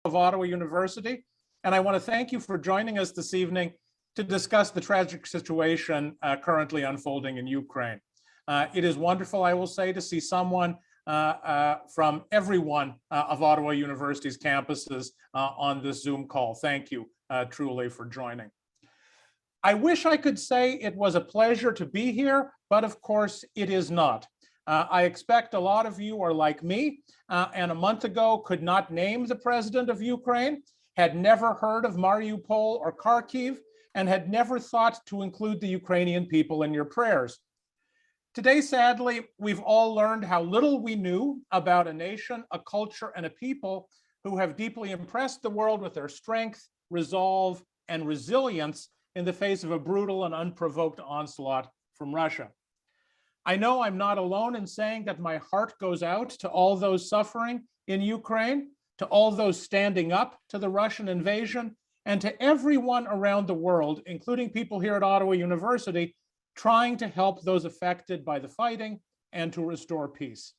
of Ottawa University, and I want to thank you for joining us this evening to discuss the tragic situation currently unfolding in Ukraine. It is wonderful, I will say, to see someone from every one of Ottawa University's campuses on this Zoom call. Thank you truly for joining. I wish I could say it was a pleasure to be here, but of course it is not. I expect a lot of you are like me, and a month ago could not name the president of Ukraine, had never heard of Mariupol or Kharkiv, and had never thought to include the Ukrainian people in your prayers. Today, sadly, we've all learned how little we knew about a nation, a culture, and a people who have deeply impressed the world with their strength, resolve, and resilience in the face of a brutal and unprovoked onslaught from Russia. I know I'm not alone in saying that my heart goes out to all those suffering in Ukraine, to all those standing up to the Russian invasion, and to everyone around the world, including people here at Ottawa University, trying to help those affected by the fighting and to restore peace.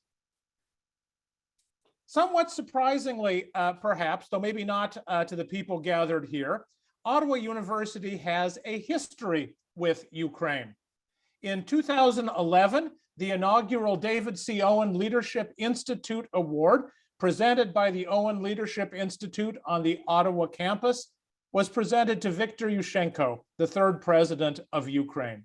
Somewhat surprisingly, perhaps, though maybe not to the people gathered here, Ottawa University has a history with Ukraine. In 2011, the inaugural David C. Owen Leadership Institute Award, presented by the Owen Leadership Institute on the Ottawa campus, was presented to Viktor Yushchenko, the third president of Ukraine.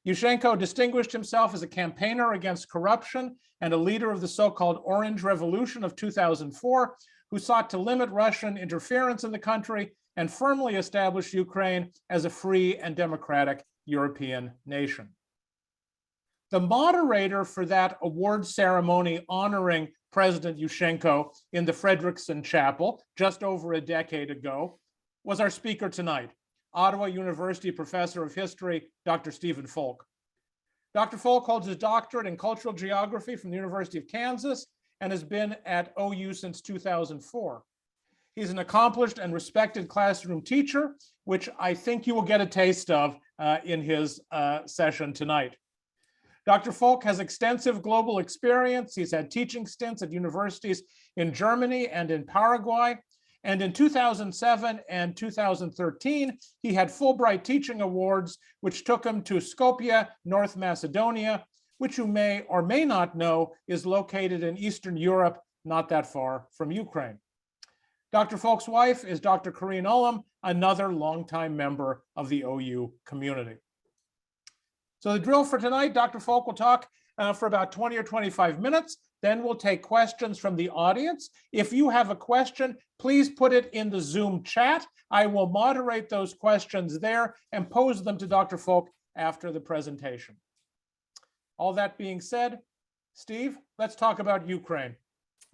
Yushchenko distinguished himself as a campaigner against corruption and a leader of the so-called Orange Revolution of 2004, who sought to limit Russian interference in the country and firmly establish Ukraine as a free and democratic European nation. The moderator for that award ceremony honoring President Yushchenko in the Frederickson Chapel just over a decade ago was our speaker tonight, Ottawa University Professor of History, Dr. Stephen Foulke. Dr. Foulke holds his doctorate in cultural geography from the University of Kansas and has been at OU since 2004. He's an accomplished and respected classroom teacher, which I think you will get a taste of in his session tonight. Dr. Foulke has extensive global experience. He's had teaching stints at universities in Germany and in Paraguay. And in 2007 and 2013, he had Fulbright Teaching Awards, which took him to Skopje, North Macedonia, which you may or may not know is located in Eastern Europe, not that far from Ukraine. Dr. Foulke's wife is Dr. Corinne Ullum, another longtime member of the OU community. So the drill for tonight, Dr. Foulke will talk for about 20 or 25 minutes. Then we'll take questions from the audience. If you have a question, please put it in the Zoom chat. I will moderate those questions there and pose them to Dr. Foulke after the presentation. All that being said, Steve, let's talk about Ukraine.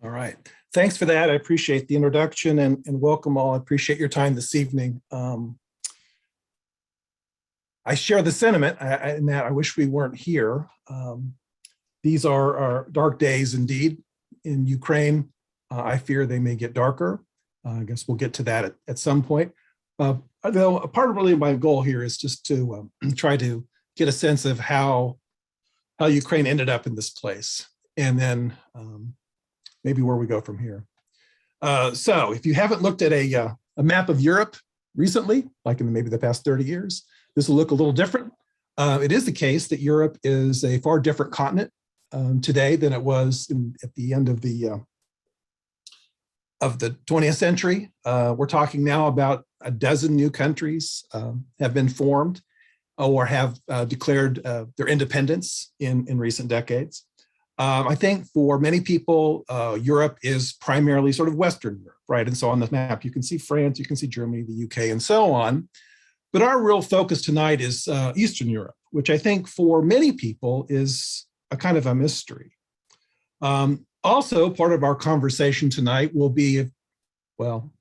All right. Thanks for that. I appreciate the introduction and welcome all. I appreciate your time this evening. I share the sentiment in that I wish we weren't here. These are dark days indeed in Ukraine. I fear they may get darker. I guess we'll get to that at some point. Though a part of really my goal here is just to try to get a sense of how Ukraine ended up in this place, and then maybe where we go from here. So if you haven't looked at a map of Europe recently, like in maybe the past 30 years, this will look a little different. It is the case that Europe is a far different continent today than it was at the end of the 20th century. We're talking now about a dozen new countries have been formed or have declared their independence in recent decades. I think for many people, Europe is primarily sort of Western Europe, right? And so on the map, you can see France, you can see Germany, the UK, and so on. But our real focus tonight is Eastern Europe, which I think for many people is a kind of a mystery. Also, part of our conversation tonight will be, well,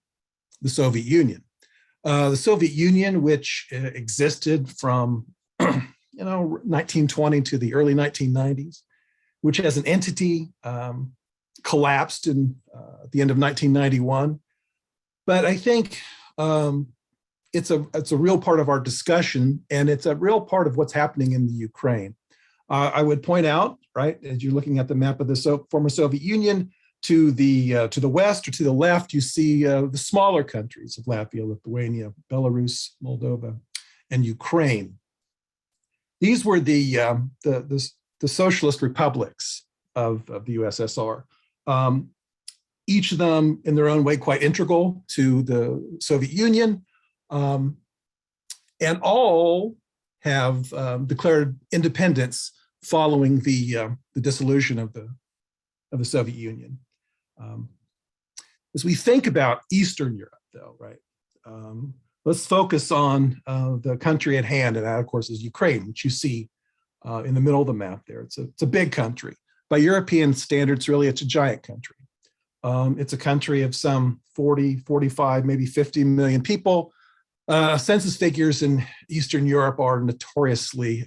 the Soviet Union. The Soviet Union, which existed from 1920 to the early 1990s, which as an entity collapsed at the end of 1991. But I think it's a real part of our discussion, and it's a real part of what's happening in the Ukraine. I would point out, right, as you're looking at the map of the former Soviet Union, To the west or to the left, you see the smaller countries of Latvia, Lithuania, Belarus, Moldova, and Ukraine. These were the socialist republics of the USSR. Each of them, in their own way, quite integral to the Soviet Union, and all have declared independence following the dissolution of the Soviet Union. As we think about Eastern Europe, though, right, let's focus on the country at hand, and that, of course, is Ukraine, which you see in the middle of the map there. It's a big country. By European standards, really, it's a giant country. It's a country of some 40, 45, maybe 50 million people. Census figures in Eastern Europe are notoriously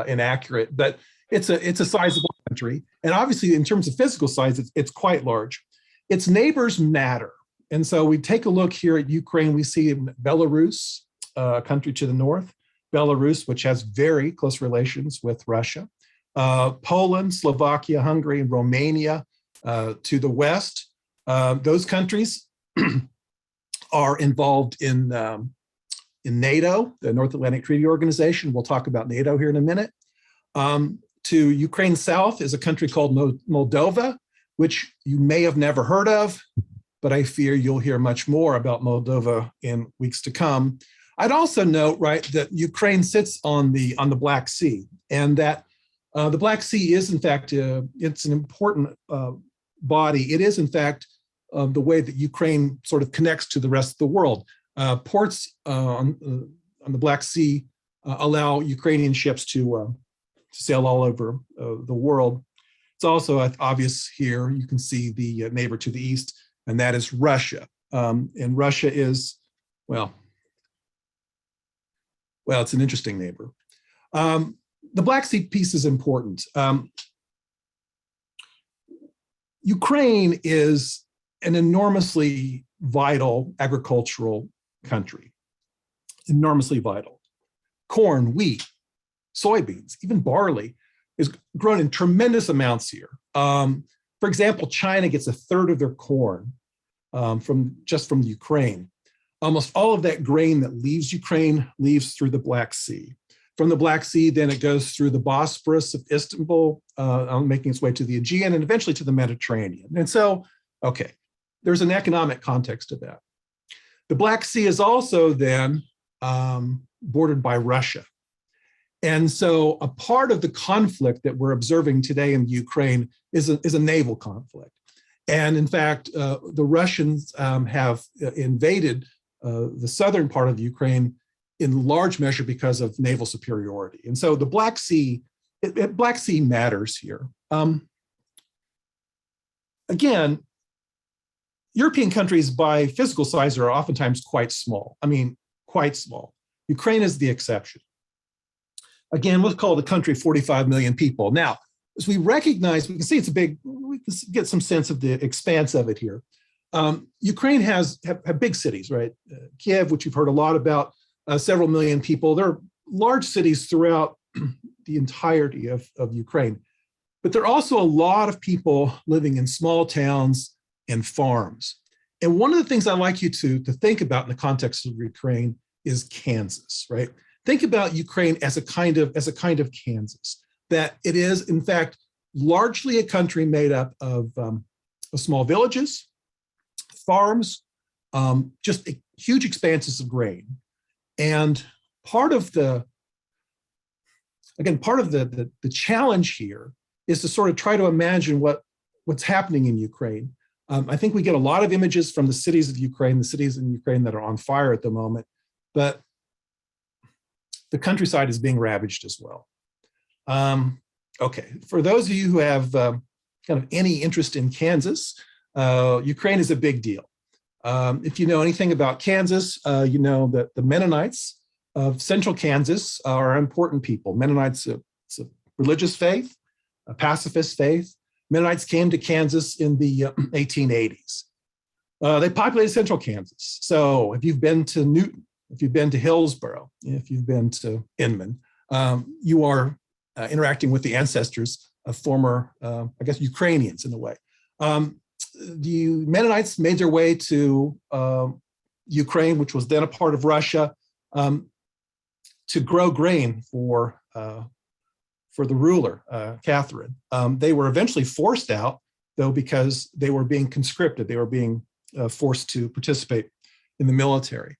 inaccurate, but it's a sizable country. And obviously, in terms of physical size, it's quite large. Its neighbors matter. And so we take a look here at Ukraine. We see Belarus, a country to the north, Belarus, which has very close relations with Russia, Poland, Slovakia, Hungary, and Romania to the west. Those countries are involved in NATO, the North Atlantic Treaty Organization. We'll talk about NATO here in a minute. To Ukraine south is a country called Moldova, which you may have never heard of, but I fear you'll hear much more about Moldova in weeks to come. I'd also note, right, that Ukraine sits on the Black Sea, and that the Black Sea is, in fact, it's an important body. It is, in fact, the way that Ukraine sort of connects to the rest of the world. Ports on the Black Sea allow Ukrainian ships to sail all over the world. It's also obvious here, you can see the neighbor to the east, and that is Russia. And Russia is, well, it's an interesting neighbor. The Black Sea piece is important. Ukraine is an enormously vital agricultural country, enormously vital. Corn, wheat, soybeans, even barley is grown in tremendous amounts here. For example, China gets a third of their corn from Ukraine. Almost all of that grain that leaves Ukraine leaves through the Black Sea. From the Black Sea, then it goes through the Bosporus of Istanbul, making its way to the Aegean and eventually to the Mediterranean. And so, okay, there's an economic context to that. The Black Sea is also then bordered by Russia. And so a part of the conflict that we're observing today in Ukraine is a naval conflict. And in fact, the Russians have invaded the southern part of Ukraine in large measure because of naval superiority. And so the Black Sea, Black Sea matters here. Again, European countries by physical size are oftentimes quite small. I mean, quite small. Ukraine is the exception. Again, let's call the country 45 million people. Now, as we recognize, we can see it's a big, we can get some sense of the expanse of it here. Ukraine have big cities, right? Kiev, which you've heard a lot about, several million people. There are large cities throughout the entirety of Ukraine. But there are also a lot of people living in small towns and farms. And one of the things I'd like you to think about in the context of Ukraine is Kansas, right? Think about Ukraine as a kind of Kansas, that it is, in fact, largely a country made up of small villages, farms, just huge expanses of grain. And part of the challenge here is to sort of try to imagine what's happening in Ukraine. I think we get a lot of images from the cities of Ukraine, the cities in Ukraine that are on fire at the moment, but the countryside is being ravaged as well. Okay, for those of you who have kind of any interest in Kansas, Ukraine is a big deal. If you know anything about Kansas, you know that the Mennonites of central Kansas are important people. Mennonites, it's a religious faith, a pacifist faith. Mennonites came to Kansas in the 1880s. They populated central Kansas. So if you've been to Newton, if you've been to Hillsborough, if you've been to Inman, you are interacting with the ancestors of former, I guess, Ukrainians in a way. The Mennonites made their way to Ukraine, which was then a part of Russia, to grow grain for the ruler, Catherine. They were eventually forced out, though, because they were being conscripted. They were being forced to participate in the military.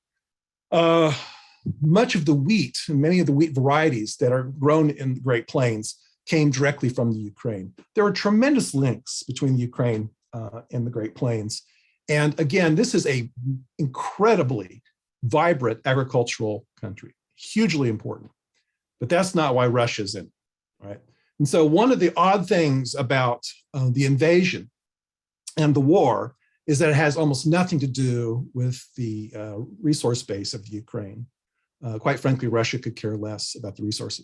Much of the wheat, and many of the wheat varieties that are grown in the Great Plains came directly from the Ukraine. There are tremendous links between the Ukraine and the Great Plains. And again, this is a incredibly vibrant agricultural country, hugely important. But that's not why Russia's in, right? And so one of the odd things about the invasion and the war is that it has almost nothing to do with the resource base of the Ukraine. Quite frankly, Russia could care less about the resource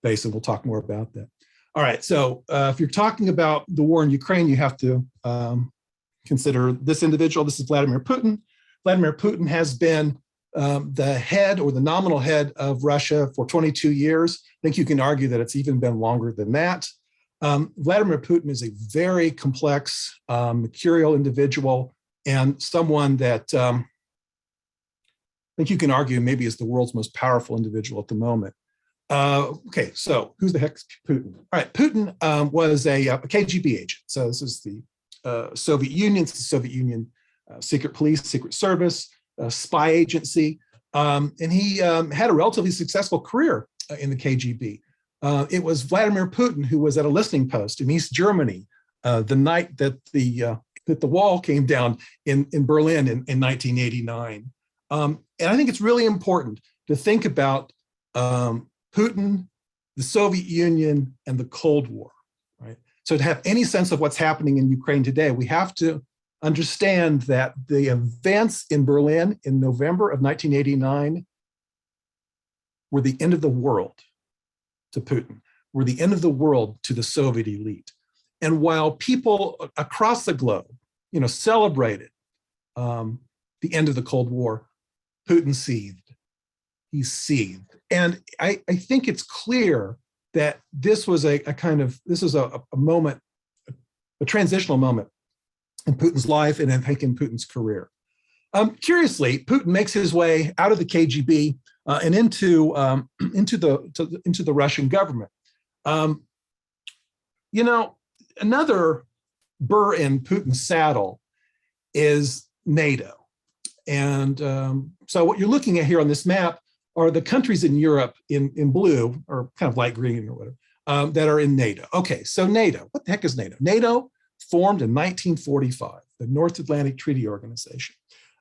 base, and we'll talk more about that. All right, so if you're talking about the war in Ukraine, you have to consider this individual. This is Vladimir Putin. Vladimir Putin has been the head or the nominal head of Russia for 22 years. I think you can argue that it's even been longer than that. Vladimir Putin is a very complex, mercurial individual, and someone that I think you can argue maybe is the world's most powerful individual at the moment. Okay, so who's the heck's Putin? All right, Putin was a KGB agent. So this is the Soviet Union, it's the Soviet Union secret police, secret service, spy agency. And he had a relatively successful career in the KGB. It was Vladimir Putin who was at a listening post in East Germany the night that the wall came down in Berlin in 1989. And I think it's really important to think about Putin, the Soviet Union, and the Cold War, right? So to have any sense of what's happening in Ukraine today, we have to understand that the events in Berlin in November of 1989 were the end of the world to Putin, were the end of the world to the Soviet elite. And while people across the globe, celebrated the end of the Cold War, Putin seethed. He seethed. And I think it's clear that this was a moment, a transitional moment in Putin's life and I think in Putin's career. Curiously, Putin makes his way out of the KGB and into the Russian government. Another burr in Putin's saddle is NATO. And so what you're looking at here on this map are the countries in Europe in blue, or kind of light green or whatever, that are in NATO. Okay, so NATO, what the heck is NATO? NATO formed in 1945, the North Atlantic Treaty Organization.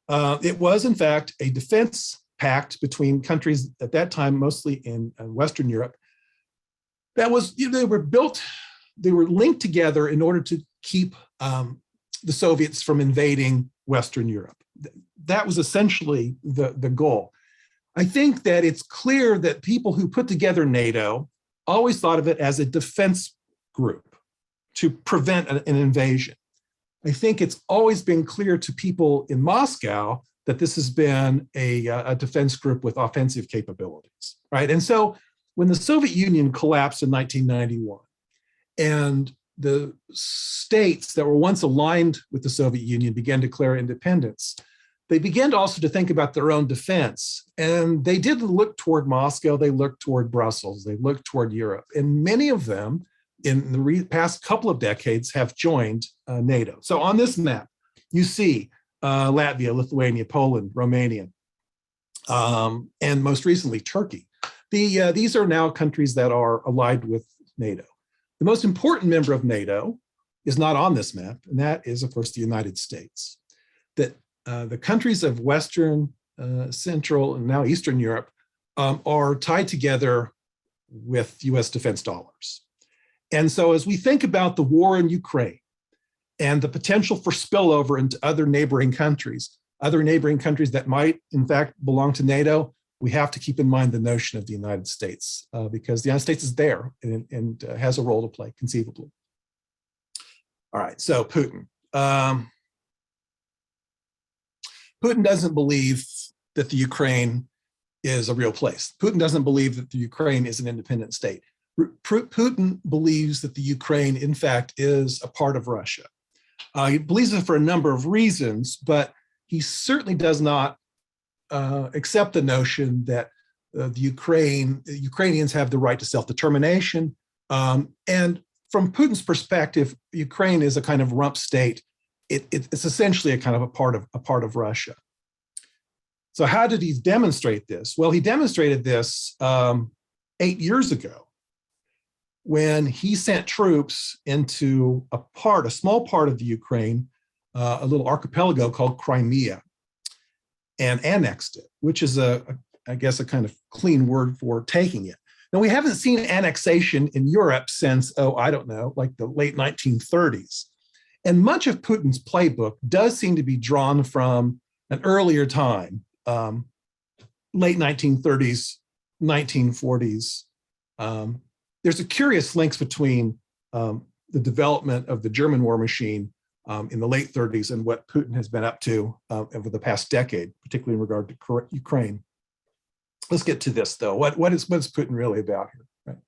It was, in fact, a defense pact between countries at that time, mostly in Western Europe, that was, they were linked together in order to keep the Soviets from invading Western Europe. That was essentially the goal. I think that it's clear that people who put together NATO always thought of it as a defense group to prevent an invasion. I think it's always been clear to people in Moscow that this has been a defense group with offensive capabilities, right? And so when the Soviet Union collapsed in 1991, and the states that were once aligned with the Soviet Union began to declare independence, they began also to think about their own defense. And they didn't look toward Moscow, they looked toward Brussels, they looked toward Europe. And many of them in the past couple of decades have joined NATO. So on this map, you see Latvia, Lithuania, Poland, Romania, and most recently Turkey. These are now countries that are allied with NATO. The most important member of NATO is not on this map, and that is, of course, the United States. That the countries of Western, Central, and now Eastern Europe are tied together with US defense dollars. And so as we think about the war in Ukraine and the potential for spillover into other neighboring countries that might, in fact, belong to NATO, we have to keep in mind the notion of the United States because the United States is there and has a role to play, conceivably. All right, so Putin. Putin doesn't believe that the Ukraine is a real place. Putin doesn't believe that the Ukraine is an independent state. Putin believes that the Ukraine, in fact, is a part of Russia. He believes it for a number of reasons, but he certainly does not accept the notion that the Ukrainians have the right to self-determination. And from Putin's perspective, Ukraine is a kind of rump state. It's essentially a kind of a part of Russia. So how did he demonstrate this? Well, he demonstrated this 8 years ago when he sent troops into a small part of the Ukraine, a little archipelago called Crimea, and annexed it, which is I guess a kind of clean word for taking it. Now, we haven't seen annexation in Europe since, I don't know, like the late 1930s. And much of Putin's playbook does seem to be drawn from an earlier time, late 1930s, 1940s. There's a curious link between the development of the German war machine in the late 30s and what Putin has been up to over the past decade, particularly in regard to Ukraine. Let's get to this, though. What is Putin really about here? Right?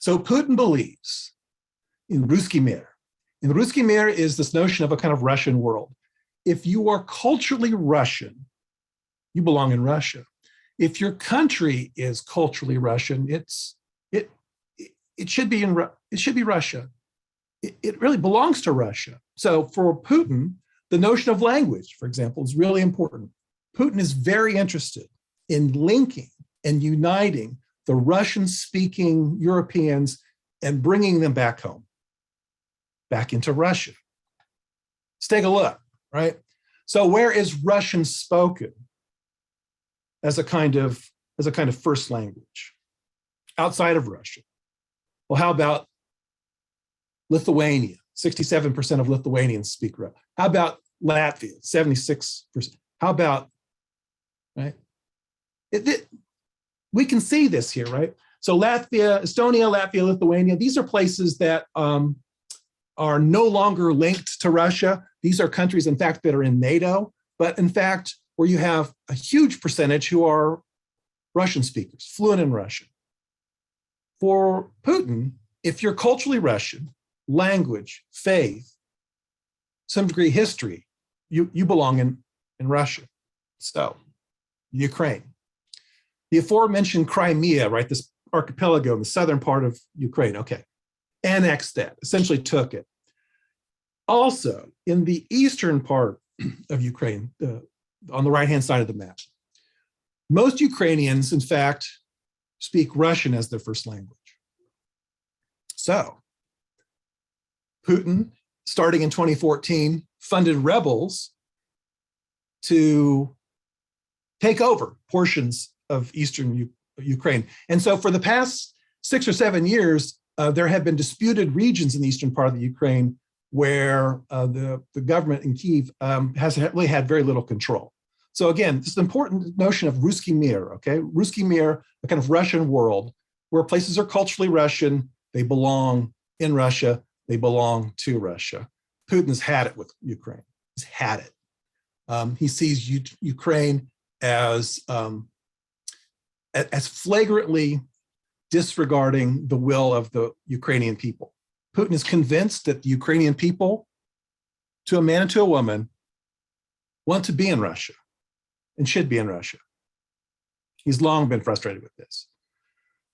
So Putin believes in Ruski Mir. And Ruski Mir is this notion of a kind of Russian world. If you are culturally Russian, you belong in Russia. If your country is culturally Russian, it should be Russia. It really belongs to Russia. So for Putin, the notion of language, for example, is really important. Putin is very interested in linking and uniting the Russian-speaking Europeans and bringing them back home, back into Russia. Let's take a look, right? So where is Russian spoken as a kind of first language outside of Russia? Well, how about Lithuania? 67% of Lithuanians speak Russian. How about Latvia? 76%. How about, right? We can see this here, right? So Estonia, Latvia, Lithuania, these are places that are no longer linked to Russia. These are countries, in fact, that are in NATO, but in fact, where you have a huge percentage who are Russian speakers, fluent in Russian. For Putin, if you're culturally Russian, language, faith, some degree history, you belong in Russia. So, Ukraine. The aforementioned Crimea, right, this archipelago in the southern part of Ukraine, okay, annexed that, essentially took it. Also, in the eastern part of Ukraine, on the right-hand side of the map, most Ukrainians, in fact, speak Russian as their first language. So, Putin, starting in 2014, funded rebels to take over portions of eastern Ukraine. And so for the past 6 or 7 years, there have been disputed regions in the eastern part of the Ukraine where the government in Kyiv has really had very little control. So again, this is an important notion of Ruski Mir, okay? Ruski Mir, a kind of Russian world where places are culturally Russian, they belong in Russia, they belong to Russia. Putin's had it with Ukraine. He's had it. He sees Ukraine as flagrantly disregarding the will of the Ukrainian people. Putin is convinced that the Ukrainian people, to a man and to a woman, want to be in Russia and should be in Russia. He's long been frustrated with this.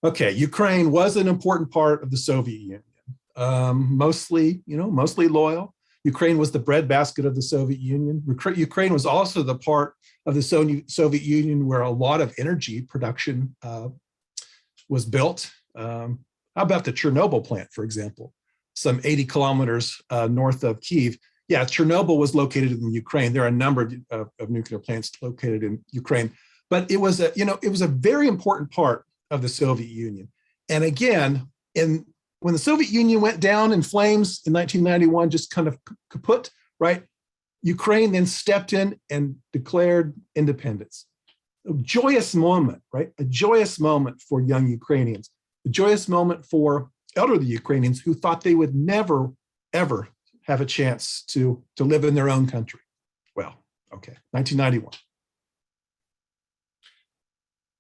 Okay, Ukraine was an important part of the Soviet Union, mostly loyal. Ukraine was the breadbasket of the Soviet Union. Ukraine was also the part of the Soviet Union where a lot of energy production was built. How about the Chernobyl plant, for example, some 80 kilometers north of Kyiv? Yeah, Chernobyl was located in Ukraine. There are a number of nuclear plants located in Ukraine, but it was a very important part of the Soviet Union. And again, when the Soviet Union went down in flames in 1991, just kind of kaput, right? Ukraine then stepped in and declared independence. A joyous moment, right? A joyous moment for young Ukrainians. A joyous moment for elderly Ukrainians who thought they would never, ever have a chance to live in their own country. Well, okay, 1991.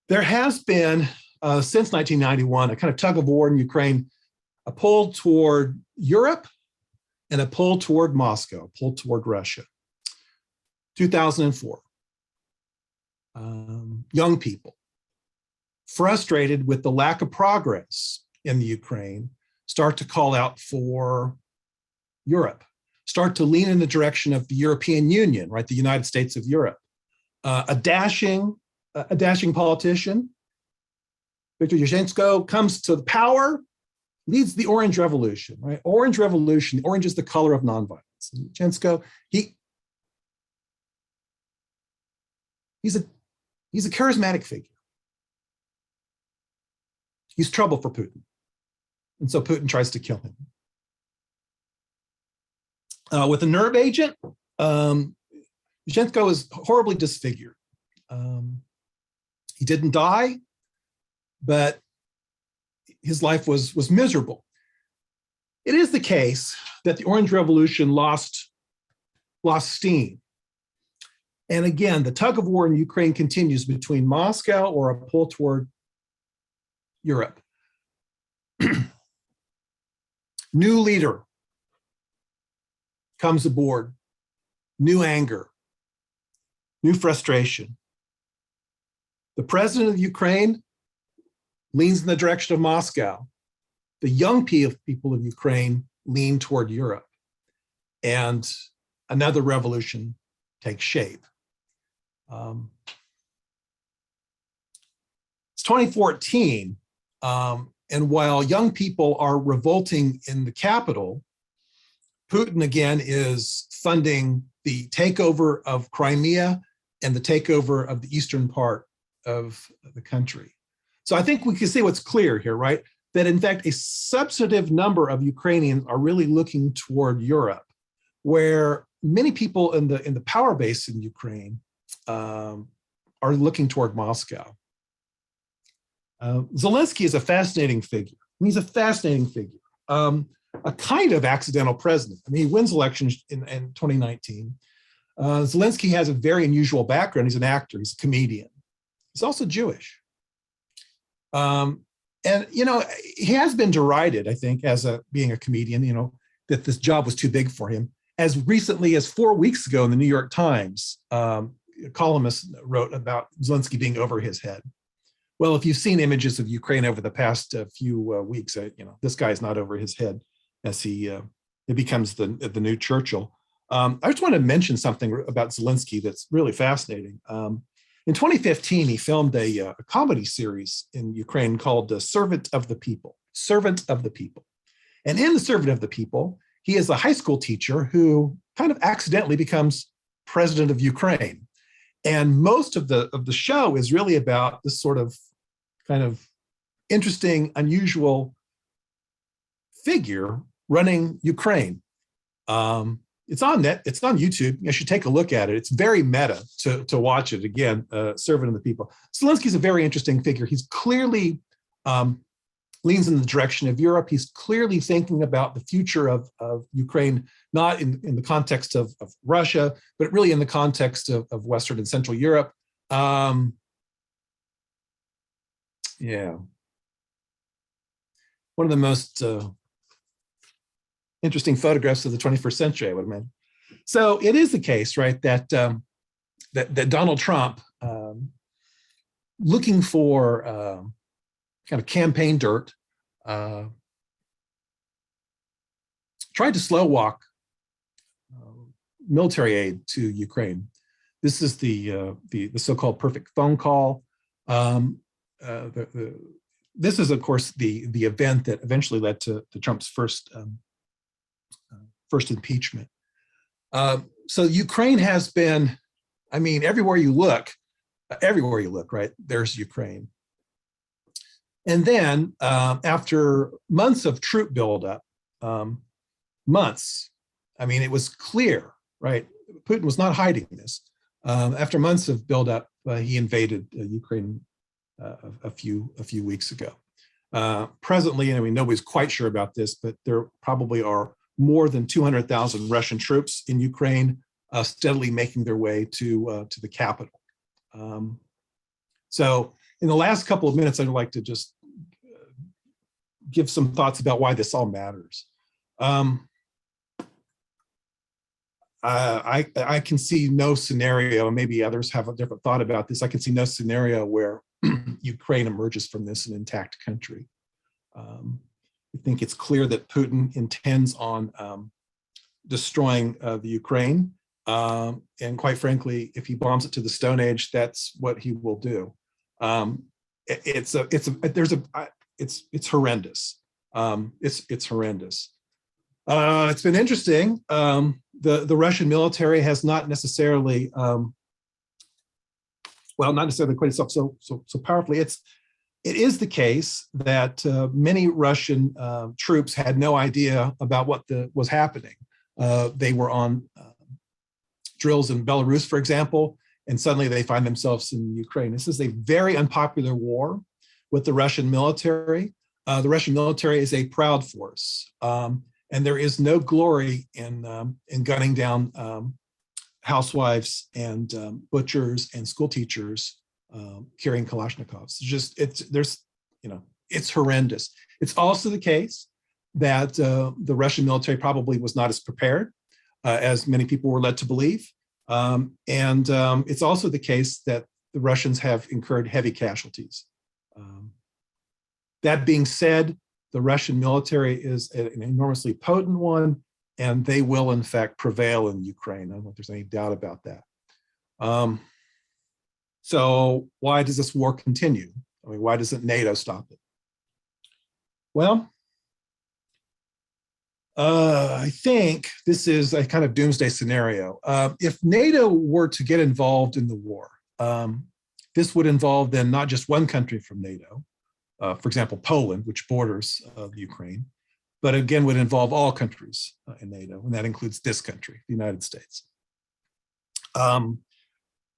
There has been, since 1991, a kind of tug of war in Ukraine, a pull toward Europe and a pull toward Moscow, a pull toward Russia. 2004, young people, frustrated with the lack of progress in the Ukraine, start to call out for Europe, start to lean in the direction of the European Union, right, the United States of Europe. A dashing politician, Viktor Yushchenko, comes to power, leads the Orange Revolution, right? Orange Revolution, orange is the color of nonviolence. Yushchenko, he's a charismatic figure. He's trouble for Putin. And so Putin tries to kill him. With a nerve agent, Yushchenko is horribly disfigured. He didn't die, but his life was miserable. It is the case that the Orange Revolution lost steam. And again, the tug of war in Ukraine continues between Moscow or a pull toward Europe. New leader comes aboard, new anger, new frustration. The president of Ukraine leans in the direction of Moscow. The young people of Ukraine lean toward Europe. And another revolution takes shape. It's 2014, and while young people are revolting in the capital, Putin again is funding the takeover of Crimea and the takeover of the eastern part of the country. So I think we can see what's clear here, right? That in fact, a substantive number of Ukrainians are really looking toward Europe, where many people in the power base in Ukraine are looking toward Moscow. Zelensky is a fascinating figure. He's a fascinating figure, a kind of accidental president. I mean, he wins elections in 2019. Zelensky has a very unusual background. He's an actor, he's a comedian. He's also Jewish. And, you know, he has been derided, I think, as being a comedian, you know, that this job was too big for him. As recently as 4 weeks ago in the New York Times, a columnist wrote about Zelensky being over his head. Well, if you've seen images of Ukraine over the past few weeks, you know, this guy's not over his head as he becomes the new Churchill. I just want to mention something about Zelensky that's really fascinating. In 2015, he filmed a comedy series in Ukraine called Servant of the People, Servant of the People. And in The Servant of the People, he is a high school teacher who kind of accidentally becomes president of Ukraine. And most of the show is really about this sort of kind of interesting, unusual figure running Ukraine. It's on YouTube. You should take a look at it. It's very meta to watch it. Again, Servant of the People. Zelensky's a very interesting figure. He's clearly leans in the direction of Europe. He's clearly thinking about the future of Ukraine, not in the context of Russia, but really in the context of Western and Central Europe. Yeah. One of the most interesting photographs of the 21st century, I would imagine. So it is the case, right, that that Donald Trump, looking for kind of campaign dirt, tried to slow walk military aid to Ukraine. This is the so-called perfect phone call. This is, of course, the event that eventually led to Trump's first impeachment. So Ukraine has been, I mean, everywhere you look, right, there's Ukraine. And then after months of troop buildup, months, I mean, it was clear, right? Putin was not hiding this. After months of buildup, he invaded Ukraine a few weeks ago. Presently, I mean, nobody's quite sure about this, but there probably are more than 200,000 Russian troops in Ukraine, steadily making their way to the capital. So in the last couple of minutes, I'd like to just give some thoughts about why this all matters. I can see no scenario, maybe others have a different thought about this. I can see no scenario where Ukraine emerges from this an intact country. I think it's clear that Putin intends on destroying the Ukraine. And quite frankly, if he bombs it to the Stone Age, that's what he will do. It's horrendous. It's horrendous. It's been interesting. The Russian military has not necessarily, not necessarily quite itself so powerfully. It is the case that many Russian troops had no idea about what was happening. They were on drills in Belarus, for example, and suddenly they find themselves in Ukraine. This is a very unpopular war with the Russian military. The Russian military is a proud force, and there is no glory in gunning down housewives and butchers and school teachers carrying Kalashnikovs. It's horrendous. It's also the case that the Russian military probably was not as prepared as many people were led to believe. And it's also the case that the Russians have incurred heavy casualties. That being said, the Russian military is an enormously potent one, and they will in fact prevail in Ukraine. I don't know if there's any doubt about that. So why does this war continue? I mean, why doesn't NATO stop it? Well, I think this is a kind of doomsday scenario. If NATO were to get involved in the war, this would involve then not just one country from NATO, for example, Poland, which borders the Ukraine, but again would involve all countries in NATO, and that includes this country, the United States.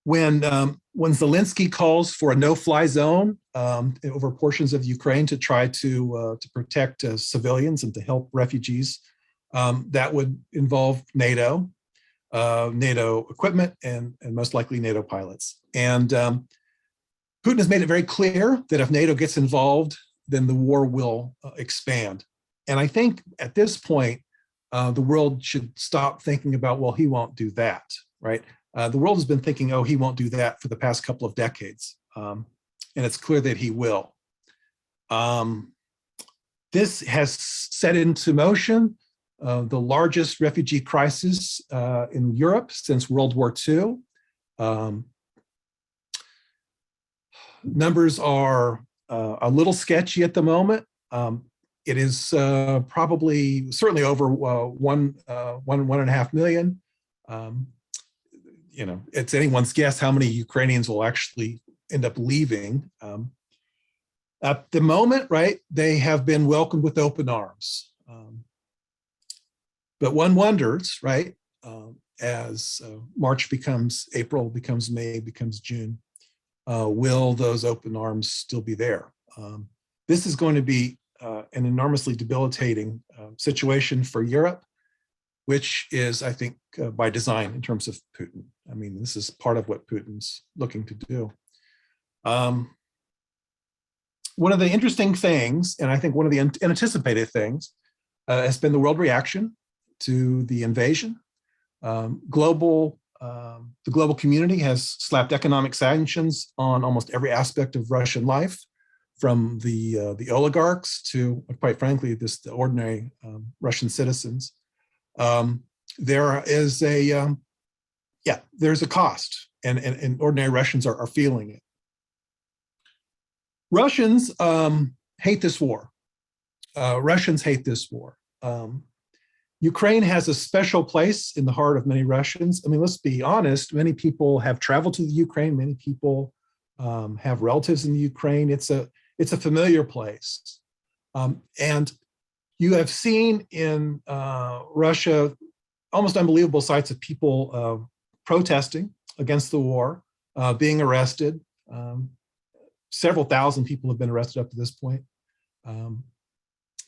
When Zelensky calls for a no-fly zone over portions of Ukraine to try to protect civilians and to help refugees, that would involve NATO, NATO equipment, and most likely NATO pilots. And Putin has made it very clear that if NATO gets involved, then the war will expand. And I think at this point, the world should stop thinking about, well, he won't do that, right? The world has been thinking, oh, he won't do that for the past couple of decades. And it's clear that he will. This has set into motion the largest refugee crisis in Europe since World War II. Numbers are a little sketchy at the moment. It is certainly over 1.5 million. It's anyone's guess how many Ukrainians will actually end up leaving. At the moment, right, they have been welcomed with open arms. But one wonders, right, as March becomes April, becomes May, becomes June, will those open arms still be there? This is going to be an enormously debilitating situation for Europe, which is, I think, by design in terms of Putin. I mean, this is part of what Putin's looking to do. One of the interesting things, and I think one of the unanticipated things, has been the world reaction to the invasion. The global community has slapped economic sanctions on almost every aspect of Russian life, from the oligarchs to, quite frankly, the ordinary Russian citizens. There is there's a cost, and ordinary Russians are feeling it. Russians hate this war. Russians hate this war. Ukraine has a special place in the heart of many Russians. I mean, let's be honest, many people have traveled to the Ukraine. Many people have relatives in the Ukraine. It's a familiar place. And you have seen in Russia almost unbelievable sights of people protesting against the war, being arrested. Several thousand people have been arrested up to this point.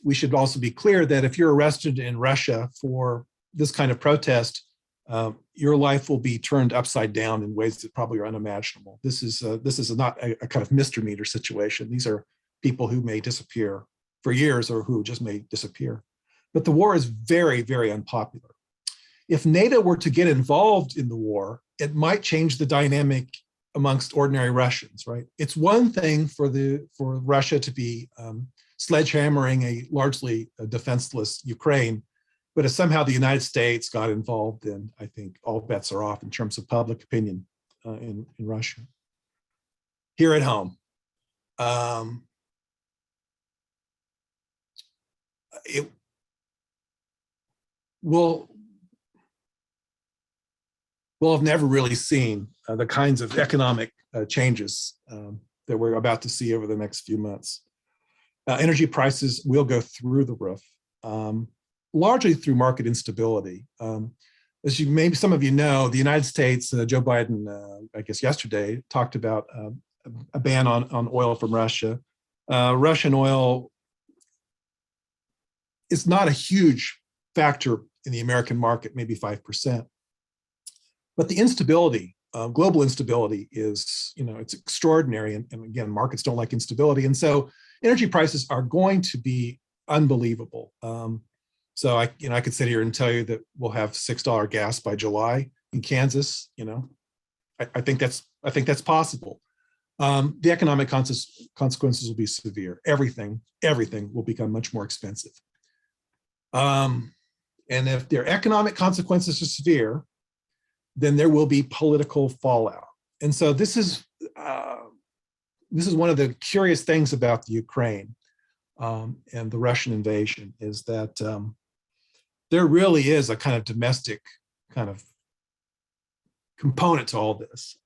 We should also be clear that if you're arrested in Russia for this kind of protest, your life will be turned upside down in ways that probably are unimaginable. This is not a kind of misdemeanor situation. These are people who may disappear for years or who just may disappear. But the war is very, very unpopular. if NATO were to get involved in the war, it might change the dynamic amongst ordinary Russians, right? It's one thing for Russia to be sledgehammering a largely defenseless Ukraine, but if somehow the United States got involved, then I think all bets are off in terms of public opinion in Russia. Here at home, it will we'll have never really seen the kinds of economic changes that we're about to see over the next few months. Energy prices will go through the roof, largely through market instability. As you maybe some of you know, the United States, Joe Biden, I guess yesterday, talked about a ban on oil from Russia. Russian oil is not a huge factor in the American market, maybe 5%. But the instability, global instability is, it's extraordinary. And again, markets don't like instability. And so energy prices are going to be unbelievable. So I could sit here and tell you that we'll have $6 gas by July in Kansas. I think that's possible. The economic consequences will be severe. Everything will become much more expensive. And if their economic consequences are severe, then there will be political fallout. And so this is one of the curious things about the Ukraine and the Russian invasion is that there really is a kind of domestic kind of component to all this.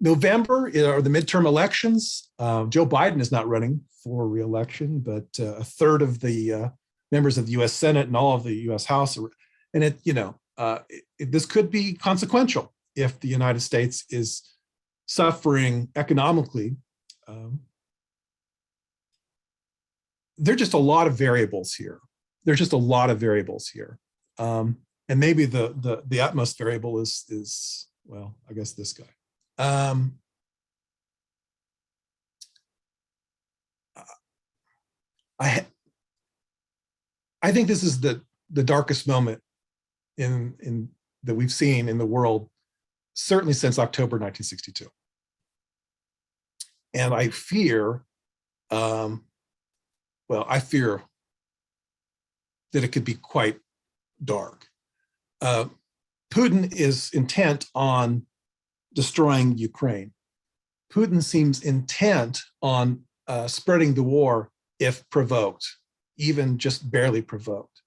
November are the midterm elections. Joe Biden is not running for re-election, but a third of the members of the U.S. Senate and all of the U.S. House are, and this could be consequential if the United States is suffering economically. There are just a lot of variables here. And maybe the utmost variable is well, I guess this guy. I think this is the darkest moment in that we've seen in the world, certainly since October 1962. And I fear, I fear that it could be quite dark. Putin is intent on destroying Ukraine. Putin seems intent on spreading the war if provoked, even just barely provoked.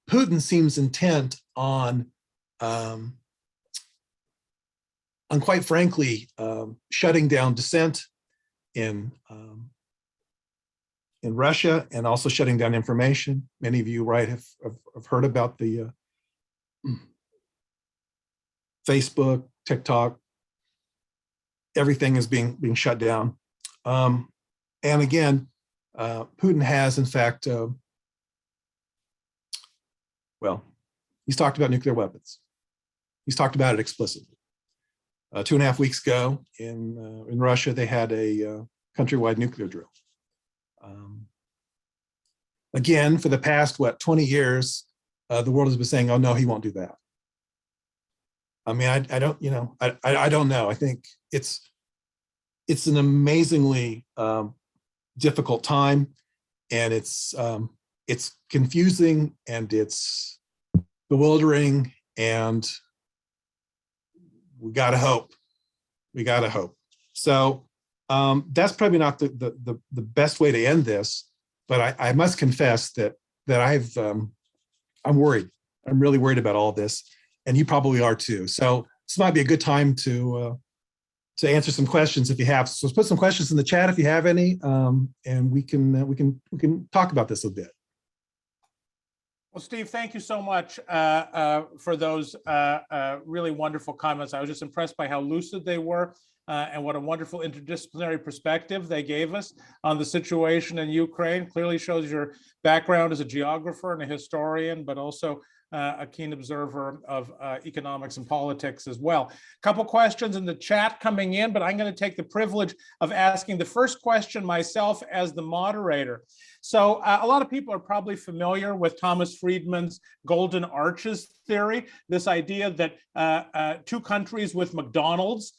Putin seems intent on quite frankly, shutting down dissent in Russia and also shutting down information. Many of you, right, have heard about the Facebook, TikTok, everything is being shut down. And again, Putin has, in fact, he's talked about nuclear weapons. He's talked about it explicitly. 2.5 weeks ago in Russia, they had a countrywide nuclear drill. Again, for the past, 20 years, the world has been saying, oh no, he won't do that. I mean, I don't know. I think it's an amazingly difficult time, and it's confusing and it's bewildering, and we gotta hope. So that's probably not the best way to end this, but I must confess that I'm worried. I'm really worried about all this, and you probably are too. So this might be a good time to answer some questions if you have. So let's put some questions in the chat if you have any, and we can talk about this a bit. Well, Steve, thank you so much for those really wonderful comments. I was just impressed by how lucid they were and what a wonderful interdisciplinary perspective they gave us on the situation in Ukraine. Clearly shows your background as a geographer and a historian, but also a keen observer of economics and politics as well. A couple questions in the chat coming in, but I'm going to take the privilege of asking the first question myself as the moderator. So a lot of people are probably familiar with Thomas Friedman's Golden Arches theory, this idea that two countries with McDonald's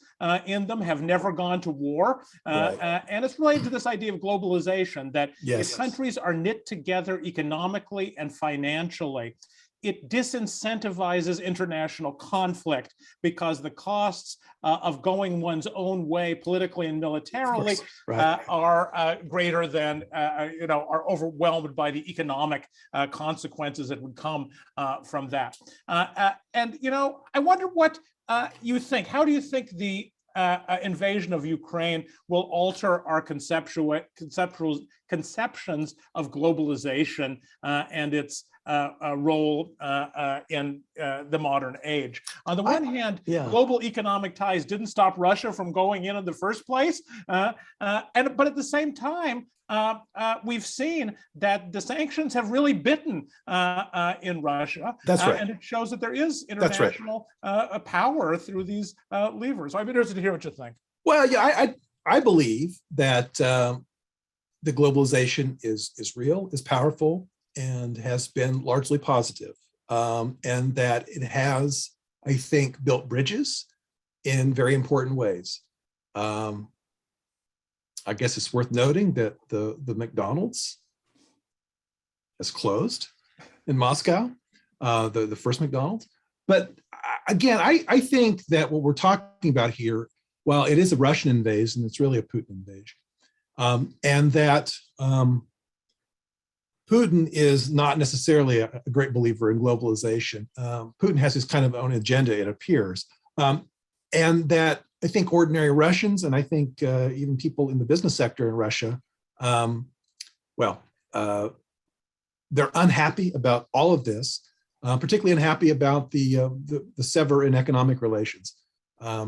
in them have never gone to war. And it's related to this idea of globalization, that if countries are knit together economically and financially, it disincentivizes international conflict because the costs of going one's own way politically and militarily are greater than, are overwhelmed by the economic consequences that would come from that. And, I wonder what you think. How do you think the invasion of Ukraine will alter our conceptions of globalization and its role in the modern age? On the one hand, global economic ties didn't stop Russia from going in the first place, but at the same time, we've seen that the sanctions have really bitten in Russia. That's right. And it shows that there is international power through these levers. So I'm interested to hear what you think. Well, I believe that the globalization is real, is powerful, and has been largely positive, and that it has, I think, built bridges in very important ways. I guess it's worth noting that the McDonald's has closed in Moscow, the first McDonald's. But again, I think that what we're talking about here, while it is a Russian invasion, it's really a Putin invasion, and that Putin is not necessarily a great believer in globalization. Putin has his kind of own agenda, it appears, and that I think ordinary Russians, and I think even people in the business sector in Russia, they're unhappy about all of this, particularly unhappy about the sever in economic relations. I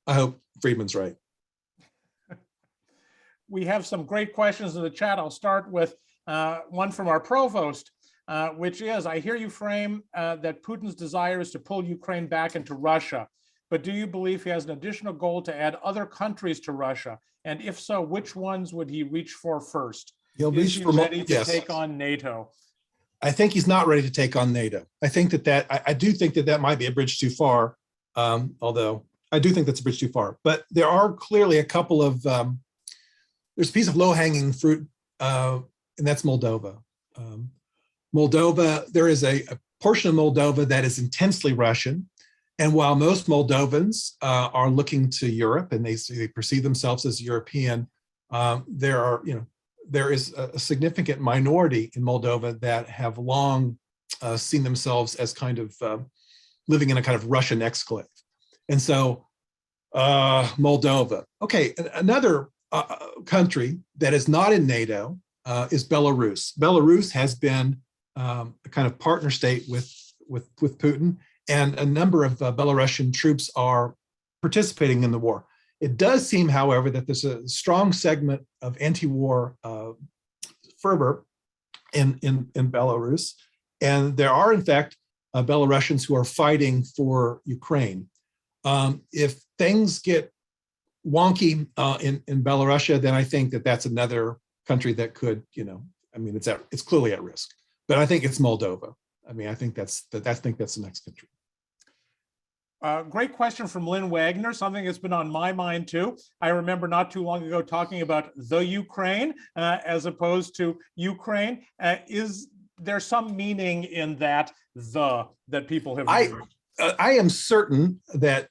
hope Friedman's right. We have some great questions in the chat. I'll start with one from our provost, which is, I hear you frame that Putin's desire is to pull Ukraine back into Russia, but do you believe he has an additional goal to add other countries to Russia? And if so, which ones would he reach for first? Is he ready to take on NATO? I think he's not ready to take on NATO. I think I do think that might be a bridge too far, although I do think that's a bridge too far. But there are clearly a couple of, there's a piece of low-hanging fruit, and that's Moldova. Moldova, there is a portion of Moldova that is intensely Russian. And while most Moldovans are looking to Europe and they perceive themselves as European, there is a significant minority in Moldova that have long seen themselves as kind of living in a kind of Russian exclave. And so Moldova. Okay, another country that is not in NATO is Belarus. Belarus has been a kind of partner state with Putin, and a number of Belarusian troops are participating in the war. It does seem, however, that there's a strong segment of anti-war fervor in Belarus, and there are, in fact, Belarusians who are fighting for Ukraine. If things get wonky in Belarusia, then I think that's another country that could, it's clearly at risk. But I think it's Moldova. I think that's the next country. Great question from Lynn Wagner, something that's been on my mind too. I remember not too long ago talking about the Ukraine as opposed to Ukraine. Is there some meaning in that people have used? I am certain that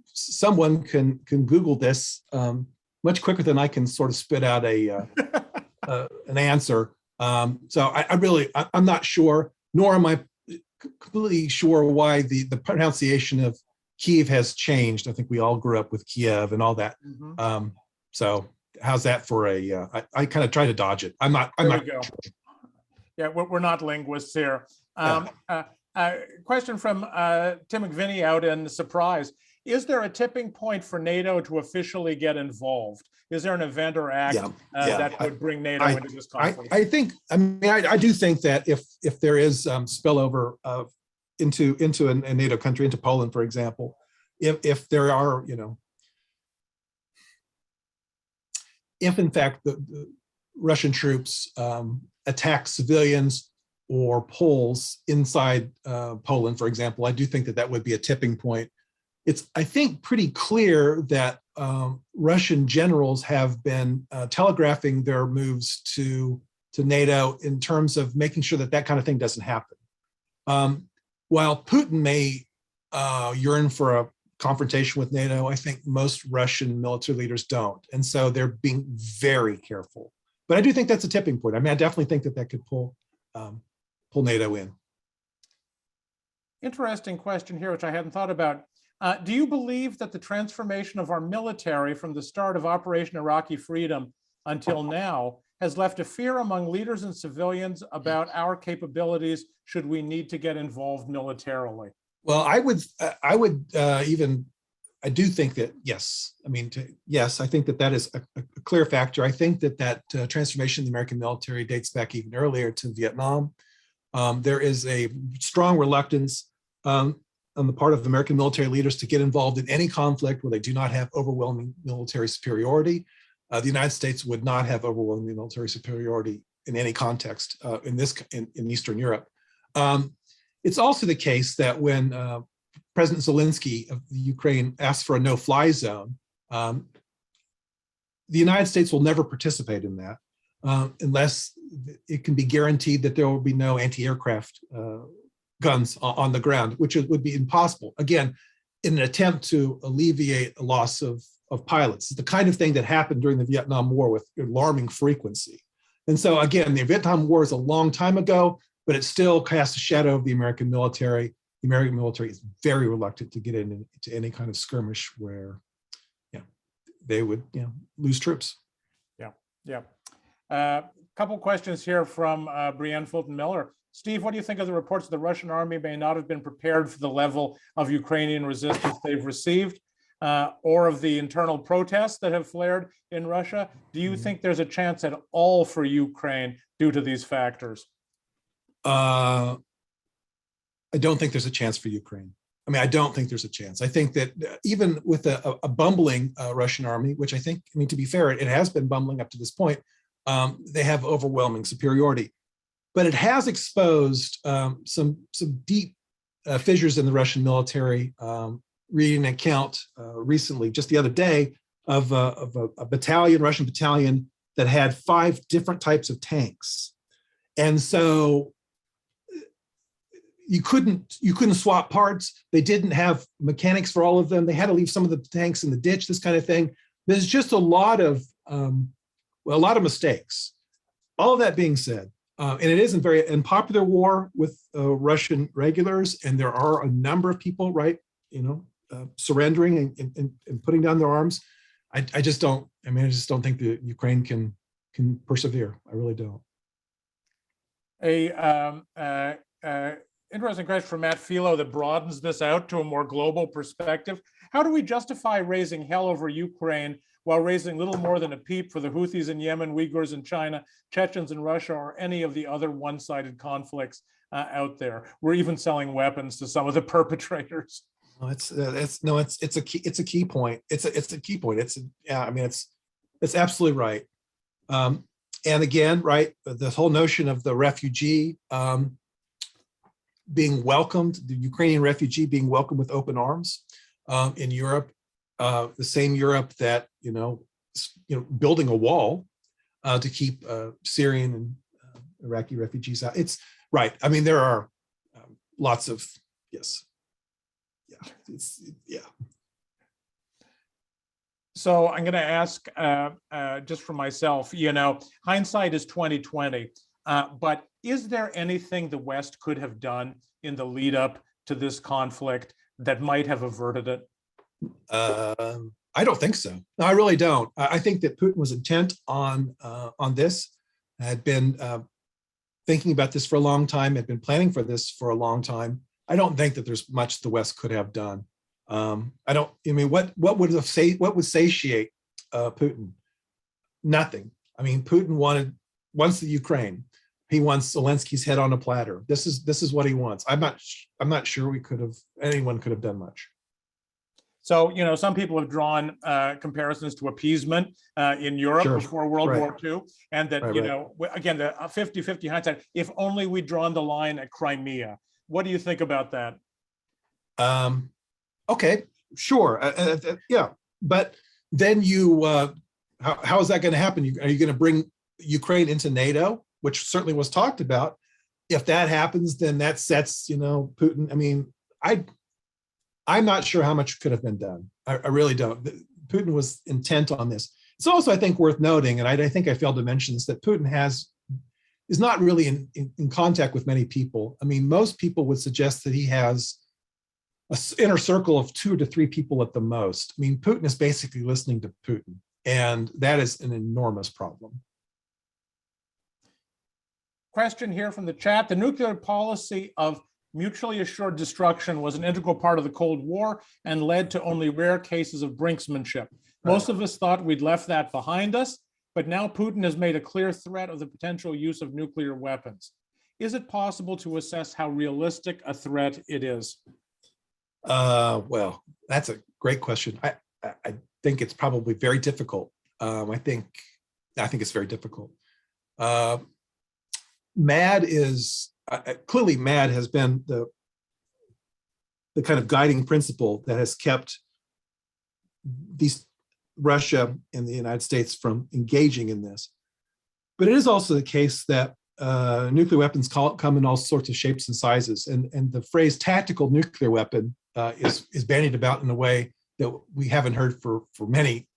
someone can Google this much quicker than I can sort of spit out an answer. So I'm not sure, nor am I completely sure why the pronunciation of Kiev has changed. I think we all grew up with Kiev and all that. Mm-hmm. So how's that for I kind of try to dodge it. I'm not sure. Yeah, we're not linguists here. Question from Tim McVinney out in Surprise. Is there a tipping point for NATO to officially get involved? Is there an event or act that would bring NATO into this conflict? I do think that if there is spillover into a NATO country, into Poland, for example, if there are, if in fact the Russian troops attack civilians or Poles inside Poland, for example, I do think that would be a tipping point. It's, I think, pretty clear that Russian generals have been telegraphing their moves to NATO in terms of making sure that kind of thing doesn't happen. While Putin may yearn for a confrontation with NATO, I think most Russian military leaders don't. And so they're being very careful. But I do think that's a tipping point. I mean, I definitely think that could pull NATO in. Interesting question here, which I hadn't thought about. Do you believe that the transformation of our military from the start of Operation Iraqi Freedom until now has left a fear among leaders and civilians about our capabilities should we need to get involved militarily? Well, I do think that, yes. I mean, yes, I think that is a clear factor. I think that transformation in the American military dates back even earlier to Vietnam. There is a strong reluctance on the part of American military leaders to get involved in any conflict where they do not have overwhelming military superiority. The United States would not have overwhelming military superiority in any context in Eastern Europe. It's also the case that when President Zelensky of Ukraine asked for a no-fly zone, the United States will never participate in that unless it can be guaranteed that there will be no anti-aircraft guns on the ground, which would be impossible, again, in an attempt to alleviate a loss of pilots. It's the kind of thing that happened during the Vietnam War with alarming frequency. And so again, the Vietnam War is a long time ago, but it still casts a shadow of the American military. The American military is very reluctant to get into any kind of skirmish where they would lose troops. Couple questions here from Brienne Fulton Miller. Steve, what do you think of the reports the Russian army may not have been prepared for the level of Ukrainian resistance they've received, or of the internal protests that have flared in Russia? Do you think there's a chance at all for Ukraine due to these factors? I don't think there's a chance for Ukraine. I mean, I don't think there's a chance. I think that even with a bumbling Russian army, which I think, I mean, to be fair, it has been bumbling up to this point, they have overwhelming superiority. But it has exposed some deep fissures in the Russian military. Reading an account recently, just the other day, of a battalion, Russian battalion, that had 5 different types of tanks. And so you couldn't swap parts. They didn't have mechanics for all of them. They had to leave some of the tanks in the ditch, this kind of thing. There's just a lot of mistakes. All of that being said, and it isn't very unpopular war with Russian regulars, and there are a number of people, right, surrendering and putting down their arms. I just don't think that Ukraine can persevere. I really don't. Interesting question from Matt Philo that broadens this out to a more global perspective. How do we justify raising hell over Ukraine while raising little more than a peep for the Houthis in Yemen, Uyghurs in China, Chechens in Russia, or any of the other one-sided conflicts out there? We're even selling weapons to some of the perpetrators. No, it's a key point. It's a key point. It's absolutely right. And again, right, the whole notion of the refugee being welcomed, the Ukrainian refugee being welcomed with open arms in Europe, the same Europe that building a wall to keep Syrian and Iraqi refugees out. It's right. I mean, there are lots of So I'm going to ask just for myself. Hindsight is 2020. But is there anything the West could have done in the lead up to this conflict that might have averted it? I don't think so. No, I really don't. I think that Putin was intent on this, had been thinking about this for a long time, had been planning for this for a long time. I don't think that there's much the West could have done. What would satiate Putin? Nothing. I mean, Putin wants the Ukraine. He wants Zelensky's head on a platter. This is what he wants. I'm not sure anyone could have done much. So, some people have drawn comparisons to appeasement in Europe before World War II, and that, again, the 50-50 hindsight, if only we'd drawn the line at Crimea. What do you think about that? Okay, sure. Yeah, but then how is that going to happen? Are you going to bring Ukraine into NATO, which certainly was talked about? If that happens, then that sets, Putin. I mean, I'm not sure how much could have been done. I really don't. Putin was intent on this. It's also, I think, worth noting, and I think I failed to mention this, that Putin is not really in contact with many people. I mean, most people would suggest that he has an inner circle of 2 to 3 people at the most. I mean, Putin is basically listening to Putin, and that is an enormous problem. Question here from the chat. The nuclear policy of mutually assured destruction was an integral part of the Cold War and led to only rare cases of brinksmanship. Most of us thought we'd left that behind us, but now Putin has made a clear threat of the potential use of nuclear weapons. Is it possible to assess how realistic a threat it is? Well, that's a great question. I think it's probably very difficult. I think it's very difficult. Clearly MAD has been the kind of guiding principle that has kept Russia and the United States from engaging in this. But it is also the case that nuclear weapons come in all sorts of shapes and sizes, and the phrase tactical nuclear weapon is bandied about in a way that we haven't heard for many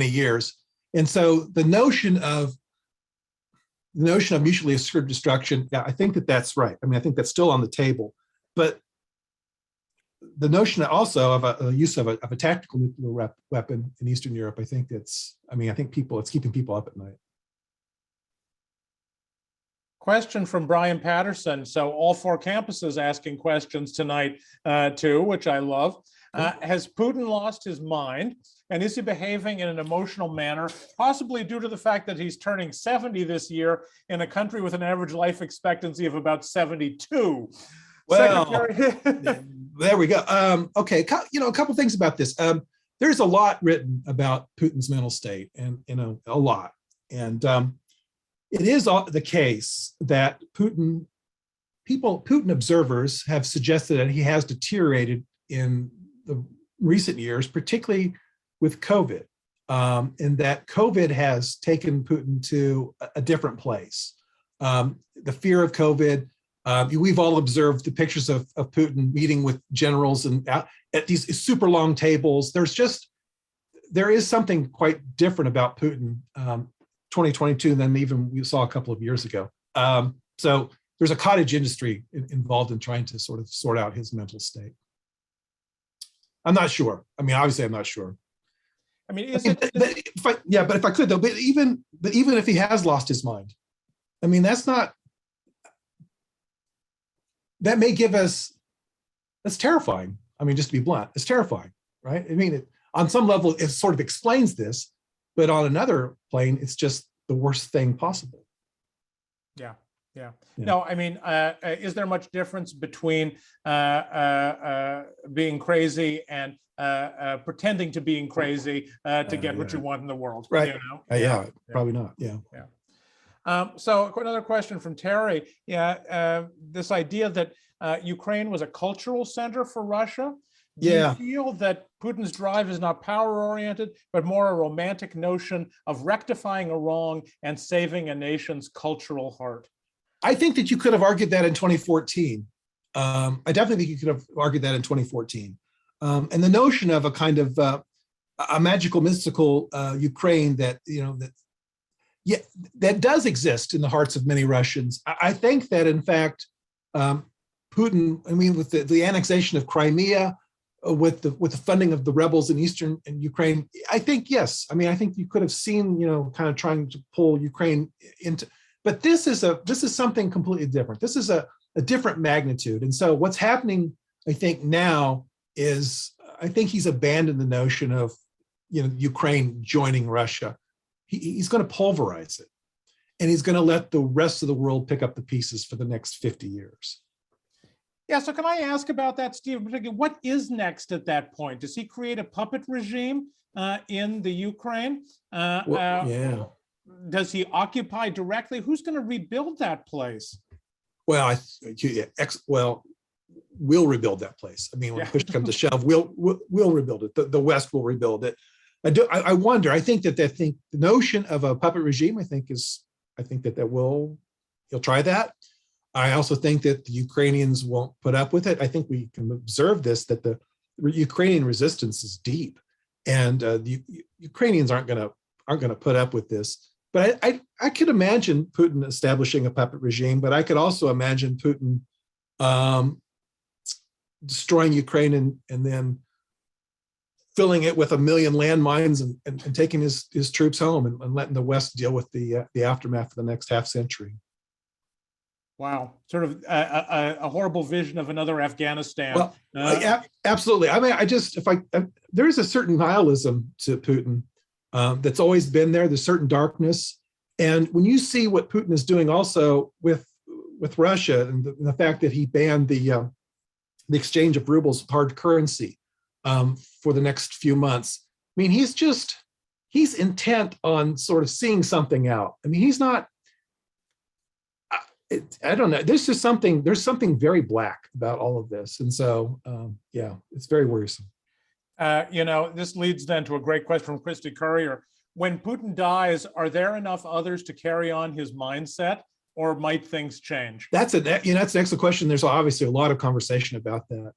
years. And so the notion of mutually assured destruction, yeah, I think that's right. I mean, I think that's still on the table. But the notion also of a use of a tactical nuclear weapon in Eastern Europe, I think it's keeping people up at night. Question from Brian Patterson. So all 4 campuses asking questions tonight too, which I love. Has Putin lost his mind? And is he behaving in an emotional manner, possibly due to the fact that he's turning 70 this year in a country with an average life expectancy of about 72? Well, there we go. Okay, a couple things about this. There's a lot written about Putin's mental state, and a lot. And it is the case that Putin observers have suggested that he has deteriorated in the recent years, particularly with COVID, and that COVID has taken Putin to a different place. The fear of COVID, we've all observed the pictures of Putin meeting with generals and at these super long tables. There is something quite different about Putin 2022 than even we saw a couple of years ago. So there's a cottage industry involved in trying to sort of sort out his mental state. I'm not sure. I mean, obviously, I'm not sure. I mean, but if I could though, but even if he has lost his mind, I mean, that may give us, that's terrifying. I mean, just to be blunt, it's terrifying, right? I mean, on some level, it sort of explains this, but on another plane, it's just the worst thing possible. Yeah. No, I mean, is there much difference between being crazy and pretending to being crazy to get what you want in the world? Right. Probably not. Yeah. So another question from Terry. This idea that Ukraine was a cultural center for Russia. Do you feel that Putin's drive is not power-oriented, but more a romantic notion of rectifying a wrong and saving a nation's cultural heart? I think that you could have argued that in 2014. I definitely think you could have argued that in 2014. And the notion of a kind of a magical, mystical Ukraine that does exist in the hearts of many Russians. I think that in fact, Putin, I mean, with the annexation of Crimea, with the funding of the rebels in eastern Ukraine, I think yes. I mean, I think you could have seen, kind of trying to pull Ukraine into. But this is something completely different. This is a different magnitude. And so what's happening, I think now, is I think he's abandoned the notion of, Ukraine joining Russia. He's going to pulverize it, and he's going to let the rest of the world pick up the pieces for the next 50 years. Yeah, so can I ask about that, Steve? What is next at that point? Does he create a puppet regime in the Ukraine? Yeah. Does he occupy directly? Who's going to rebuild that place? Well, we'll rebuild that place. I mean, when push comes to shove, we'll rebuild it. The West will rebuild it. I wonder. I think that the notion of a puppet regime, I think that he'll try that. I also think that the Ukrainians won't put up with it. I think we can observe this, that the Ukrainian resistance is deep, and the Ukrainians aren't going to put up with this. But I could imagine Putin establishing a puppet regime, but I could also imagine Putin destroying Ukraine and then filling it with 1 million landmines and taking his troops home and letting the West deal with the aftermath for the next half century. Wow, sort of a horrible vision of another Afghanistan. Well, absolutely. I mean, there's a certain nihilism to Putin that's always been there. There's certain darkness, and when you see what Putin is doing also with Russia and the fact that he banned the exchange of rubles with hard currency for the next few months, I mean, he's intent on sort of seeing something out. I mean, he's not. I don't know. There's something very black about all of this. And so, it's very worrisome. This leads then to a great question from Christy Courier. When Putin dies, are there enough others to carry on his mindset, or might things change? That's an excellent question. There's obviously a lot of conversation about that.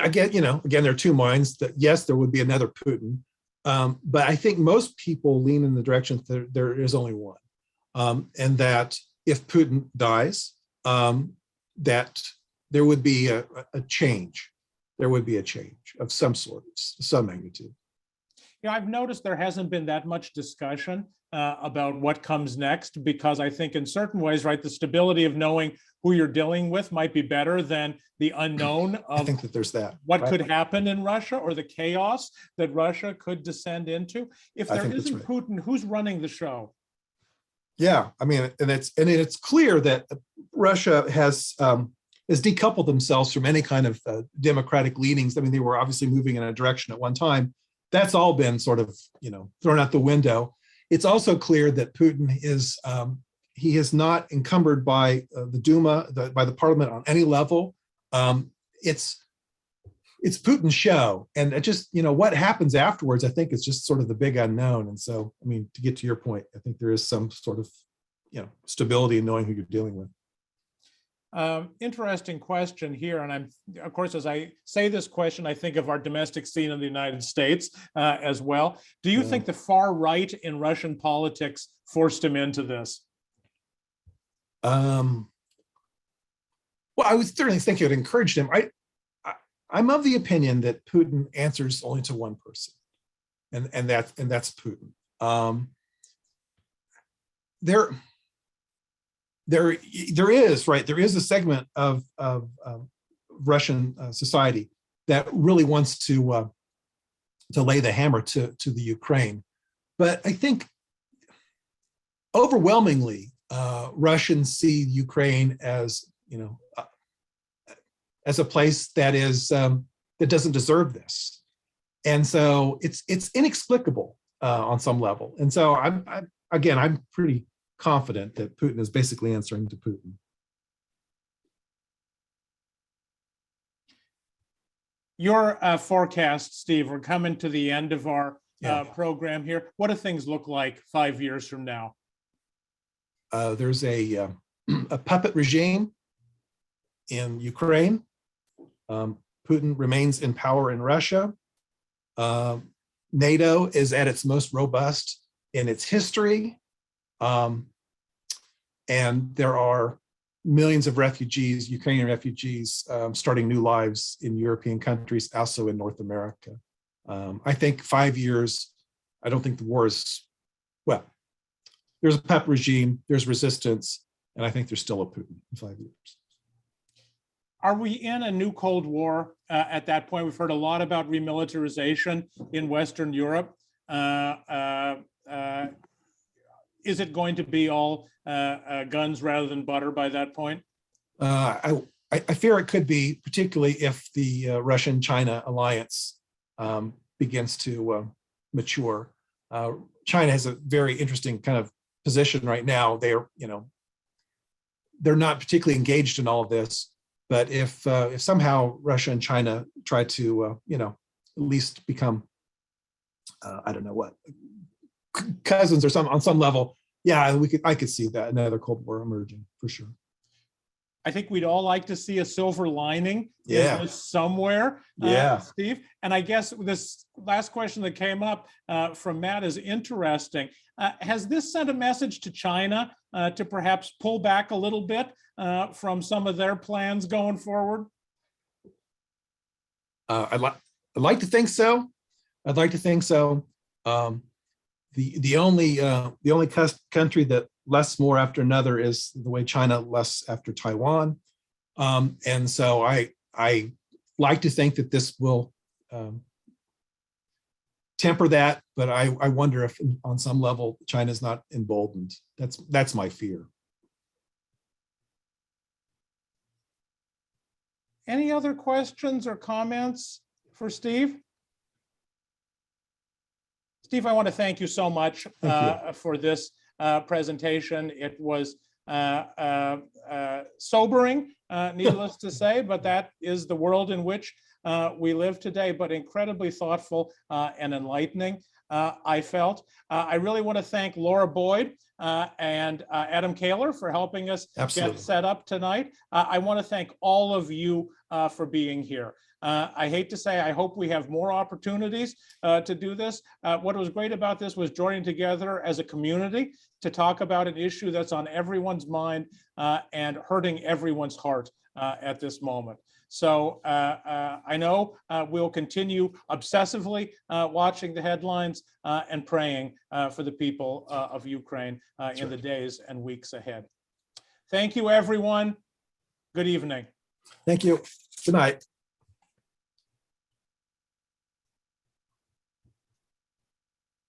Again, there are two minds. That yes, there would be another Putin, but I think most people lean in the direction that there is only one, and that if Putin dies, that there would be a change. There would be a change of some sort, some magnitude. I've noticed there hasn't been that much discussion about what comes next, because I think in certain ways, right, the stability of knowing who you're dealing with might be better than the unknown of I think that there's that. What could happen in Russia, or the chaos that Russia could descend into. If there isn't Putin, who's running the show? Yeah, I mean, and it's clear that Russia has decoupled themselves from any kind of democratic leanings. I mean, they were obviously moving in a direction at one time. That's all been sort of, thrown out the window. It's also clear that Putin he is not encumbered by the Duma, by the parliament on any level. It's Putin's show, and it just, what happens afterwards, I think, is just sort of the big unknown. And so, I mean, to get to your point, I think there is some sort of, stability in knowing who you're dealing with. Interesting question here. And of course, as I say this question, I think of our domestic scene in the United States as well. Do you think the far right in Russian politics forced him into this? Well, I would certainly think it encouraged him. I'm of the opinion that Putin answers only to one person, and that's Putin. There is a segment of Russian society that really wants to lay the hammer to the Ukraine, but I think overwhelmingly Russians see Ukraine as as a place that doesn't deserve this, and so it's inexplicable on some level. And so I'm pretty confident that Putin is basically answering to Putin. Your forecast, Steve, we're coming to the end of our program here. What do things look like 5 years from now? There's a puppet regime in Ukraine. Putin remains in power in Russia. NATO is at its most robust in its history. And there are millions of refugees, Ukrainian refugees, starting new lives in European countries, also in North America. I think 5 years, I don't think the war is, there's a puppet regime, there's resistance, and I think there's still a Putin in 5 years. Are we in a new Cold War at that point? We've heard a lot about remilitarization in Western Europe. Is it going to be all guns rather than butter by that point? I fear it could be, particularly if the Russian-China alliance begins to mature. China has a very interesting kind of position right now. They're not particularly engaged in all of this, but if somehow Russia and China try to at least become I don't know what, cousins or on some level, yeah, I could see that another Cold War emerging for sure. I think we'd all like to see a silver lining Yeah. in this somewhere, Yeah. Steve. And I guess this last question that came up from Matt is interesting. Has this sent a message to China to perhaps pull back a little bit from some of their plans going forward? I'd like to think so. I'd like to think so. The only country that lusts more after another is the way China lusts after Taiwan, and so I like to think that this will temper that, but I wonder if on some level China's not emboldened. That's my fear. Any other questions or comments for Steve? Steve, I want to thank you so much for this presentation. It was sobering, needless to say, but that is the world in which we live today, but incredibly thoughtful and enlightening, I felt. I really want to thank Laura Boyd and Adam Kaler for helping us get set up tonight. I want to thank all of you for being here. I hate to say, I hope we have more opportunities to do this. What was great about this was joining together as a community to talk about an issue that's on everyone's mind and hurting everyone's heart at this moment. So I know we'll continue obsessively watching the headlines and praying for the people of Ukraine in the days and weeks ahead. Thank you, everyone. Good evening. Thank you. Good night.